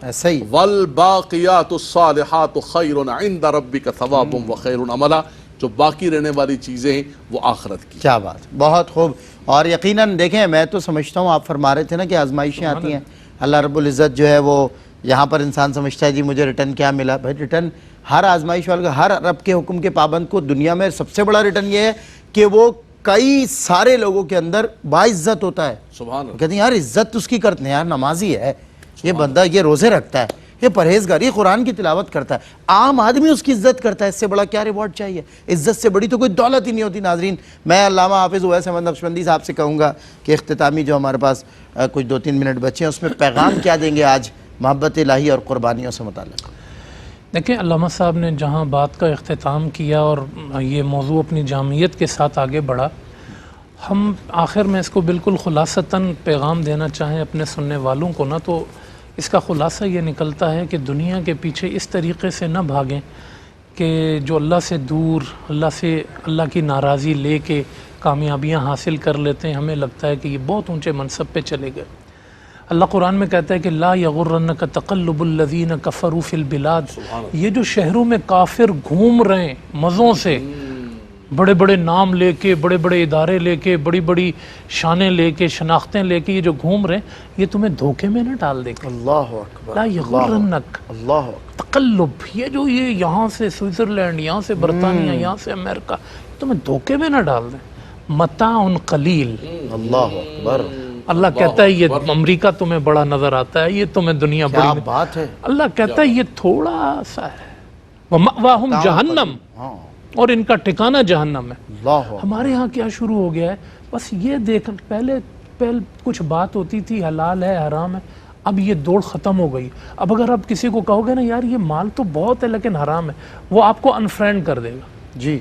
والباقیات الصالحات خیر عند ربک ثوابا وخیر عملا. جو باقی رہنے والی چیزیں ہیں وہ آخرت کی. کیا بات. بہت خوب. اور یقیناً دیکھیں میں تو سمجھتا ہوں آپ فرما رہے تھے نا کہ آزمائشیں آتی ہیں. اللہ رب العزت جو ہے وہ یہاں پر انسان سمجھتا ہے جی مجھے ریٹرن کیا ملا. بھائی ریٹرن ہر آزمائش والے کا, ہر رب کے حکم کے پابند کو دنیا میں سب سے بڑا ریٹرن یہ ہے کہ وہ کئی سارے لوگوں کے اندر باعزت ہوتا ہے. سبحان اللہ. کہتے ہیں یار عزت اس کی کرتے ہیں, یار نمازی ہے یہ بندہ, یہ روزے رکھتا ہے, یہ پرہیزگار, یہ قرآن کی تلاوت کرتا ہے, عام آدمی اس کی عزت کرتا ہے. اس سے بڑا کیا ریوارڈ چاہیے. عزت سے بڑی تو کوئی دولت ہی نہیں ہوتی. ناظرین میں علامہ حافظ اویس احمد نقشبندی صاحب سے کہوں گا کہ اختتامی جو ہمارے پاس کچھ 2-3 منٹ بچے ہیں اس میں پیغام کیا دیں گے آج محبت الہی اور قربانیوں سے متعلق. دیکھیں علامہ صاحب نے جہاں بات کا اختتام کیا اور یہ موضوع اپنی جامعیت کے ساتھ آگے بڑھا, ہم آخر میں اس کو بالکل خلاصتاً پیغام دینا چاہیں اپنے سننے والوں کو نا, تو اس کا خلاصہ یہ نکلتا ہے کہ دنیا کے پیچھے اس طریقے سے نہ بھاگیں کہ جو اللہ سے دور, اللہ کی ناراضی لے کے کامیابیاں حاصل کر لیتے ہیں. ہمیں لگتا ہے کہ یہ بہت اونچے منصب پہ چلے گئے. اللہ قرآن میں کہتا ہے کہ لا یغرنک تقلب الذین کفروا فی البلاد. یہ جو شہروں میں کافر گھوم رہے ہیں مزوں سے, بڑے بڑے نام لے کے, بڑے بڑے ادارے لے کے, بڑی بڑی شانیں لے کے, شناختیں لے کے, یہ جو گھوم رہے ہیں یہ تمہیں دھوکے میں نہ ڈال دے گا. اللہ اکبر. لا یغرنک اللہ تقلب, یہ جو یہ یہاں سے سوئٹزرلینڈ, یہاں سے برطانیہ, یہاں سے امریکہ, تمہیں دھوکے میں نہ ڈال دیں. متاع قلیل. اللہ اکبر. اللہ کہتا ہے یہ امریکہ تمہیں بڑا نظر آتا ہے, یہ تمہیں دنیا بڑی. کیا بات ہے. اللہ کہتا ہے یہ تھوڑا سا ہے. وَمَأْوَاهُمْ جَهَنَّمْ, اور ان کا ٹھکانہ جہنم ہے. ہمارے ہاں کیا شروع ہو گیا ہے, بس یہ دیکھ, پہلے کچھ بات ہوتی تھی حلال ہے حرام ہے, اب یہ دوڑ ختم ہو گئی. اب اگر آپ کسی کو کہو گے نا یار یہ مال تو بہت ہے لیکن حرام ہے, وہ آپ کو انفرینڈ کر دے گا. جی,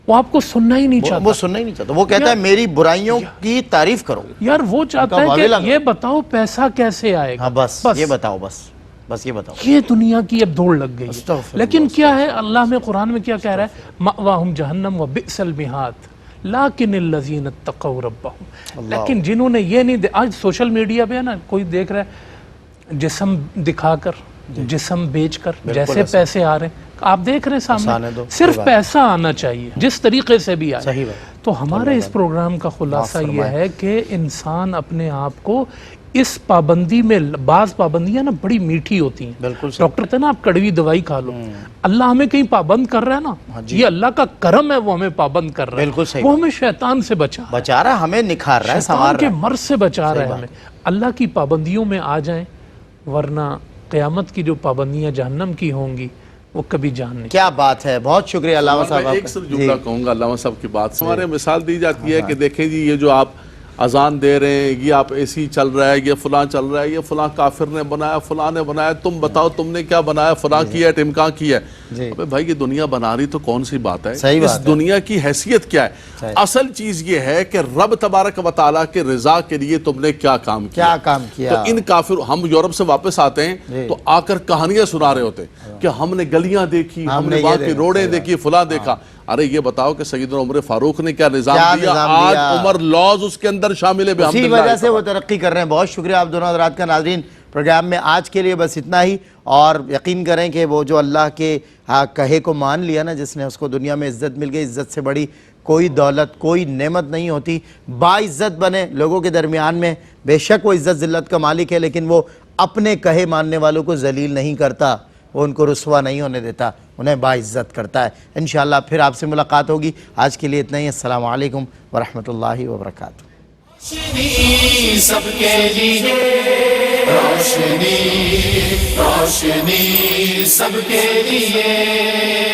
وہ آپ کو سننا ہی نہیں چاہتا. وہ سننا ہی نہیں چاہتا. وہ کہتا ہے میری برائیوں کی تعریف کرو. یار وہ چاہتا ہے کہ یہ بتاؤ پیسہ کیسے آئے گا. ہاں بس یہ بتاؤ, بس یہ بتاؤ. یہ دنیا کی اب دوڑ لگ گئی ہے. لیکن کیا ہے اللہ میں قرآن میں کیا کہہ رہا ہے, مأواہم جہنم وبئس المہاد لیکن الذین اتقوا ربہم. لیکن جنہوں نے یہ نہیں, آج سوشل میڈیا پہ ہے نا کوئی دیکھ رہا ہے جسم دکھا کر, جسم بیچ کر, جیسے پیسے آ رہے ہیں آپ دیکھ رہے ہیں سامنے, صرف پیسہ آنا چاہیے جس طریقے سے بھی آئے. تو ہمارے اس پروگرام کا خلاصہ یہ ہے کہ انسان اپنے آپ کو اس پابندی میں, بعض پابندیاں نا بڑی میٹھی ہوتی ہیں. ڈاکٹر کہتے ہیں نا آپ کڑوی دوائی کھا لو, اللہ ہمیں کہیں پابند کر رہا ہے نا, یہ اللہ کا کرم ہے, وہ ہمیں پابند کر رہا ہے, وہ ہمیں شیطان سے بچا رہا ہے, ہمیں نکھار رہا ہے, شیطان کے مرض سے بچا رہا ہے ہمیں. اللہ کی پابندیوں میں آ جائیں, ورنہ قیامت کی جو پابندیاں جہنم کی ہوں گی وہ کبھی جان نہیں. کیا بات ہے, بہت شکریہ علامہ صاحب. میں ایک صرف جملہ کہوں گا علامہ صاحب کی بات سے. ہمارے مثال دی جاتی ہے کہ دیکھیں جی یہ جو آپ اذان دے رہے ہیں, یہ آپ اے سی چل رہا ہے, یہ فلاں چل رہا ہے, یہ فلاں کافر نے بنایا, فلاں نے بنایا, تم بتاؤ تم نے کیا بنایا, فلاں کیا ہے, ٹمکاں کیا ہے. ابے بھائی یہ دنیا بنا رہی تو کون سی بات ہے, اس دنیا کی حیثیت کیا ہے. اصل چیز یہ ہے کہ رب تبارک و تعالیٰ کے رضا کے لیے تم نے کیا کام کیا. تو ان کافر, ہم یورپ سے واپس آتے ہیں تو آ کر کہانیاں سنا رہے ہوتے کہ ہم نے گلیاں دیکھی, ہم نے وہاں کی روڈیں دیکھی, فلاں دیکھا. ارے یہ بتاؤ کہ سیدنا عمر فاروق نے کیا نظام دیا, آج عمر لاز اس کے اندر شامل ہے, اسی وجہ سے وہ ترقی کر رہے ہیں. بہت شکریہ آپ دونوں حضرات کا. ناظرین پروگرام میں آج کے لیے بس اتنا ہی, اور یقین کریں کہ وہ جو اللہ کے کہے کو مان لیا نا جس نے, اس کو دنیا میں عزت مل گئی. عزت سے بڑی کوئی دولت, کوئی نعمت نہیں ہوتی. باعزت بنے لوگوں کے درمیان میں, بے شک وہ عزت ذلت کا مالک ہے, لیکن وہ اپنے کہے ماننے والوں کو ذلیل نہیں کرتا. وہ ان کو رسوا نہیں ہونے دیتا، انہیں باعزت کرتا ہے۔ انشاءاللہ پھر آپ سے ملاقات ہوگی، آج کے لیے اتنا ہی۔ السلام علیکم ورحمۃ اللہ وبرکاتہ۔ روشنی سب کے لیے، روشنی روشنی سب کے لیے۔